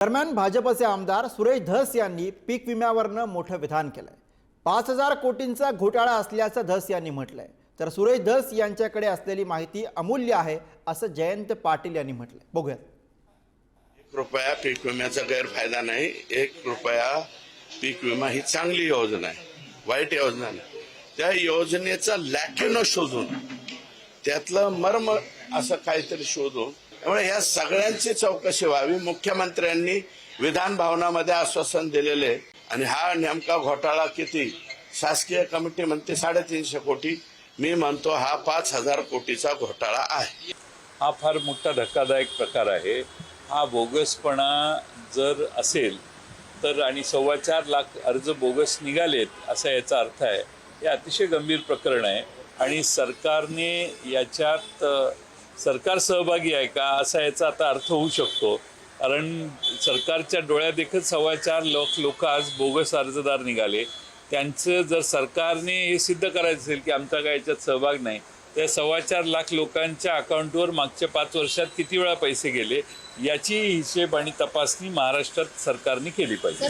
दरम्यान भाजपचे आमदार सुरेश धस यांनी पीक विम्यावरनं मोठं विधान केलंय। 5,000 कोटींचा घोटाळा असल्याचं धस यांनी म्हटलंय। तर सुरेश धस यांच्याकडे असलेली माहिती अमूल्य आहे असं जयंत पाटील यांनी म्हटलंय। बघूया। 1 रुपया पीक विम्याचा गैरफायदा नाही। 1 रुपया पीक विमा ही चांगली योजना आहे, वाईट योजना नाही। त्या योजनेचा लॅक्युना शोधून त्यातलं मर्म असं काहीतरी शोधून त्यामुळे या सगळ्यांची चौकशी व्हावी। मुख्यमंत्र्यांनी विधान भवनामध्ये आश्वासन दिलेले आणि हा नेमका घोटाळा किती, शासकीय कमिटी म्हणते 350 कोटी, मी म्हणतो हा 5,000 कोटीचा घोटाळा आहे। हा फार मोठा धक्कादायक प्रकार आहे। हा बोगसपणा जर असेल तर आणि 4.25 लाख अर्ज बोगस निघालेत असा याचा अर्थ आहे। हे अतिशय गंभीर प्रकरण आहे आणि सरकारने याच्यात सरकार सहभागी आहे का असा याचा आता अर्थ होऊ शकतो। कारण सरकारच्या डोळ्यादेखत 4.25 लाख लोक आज बोगस अर्जदार निघाले। त्यांचं जर सरकारने हे सिद्ध करायचं असेल की आमचा काय याच्यात सहभाग नाही, त्या 4.25 लाख लोकांच्या अकाउंटवर मागच्या 5 वर्षात किती वेळा पैसे गेले याची हिशेब आणि तपासणी महाराष्ट्रात सरकारने केली पाहिजे।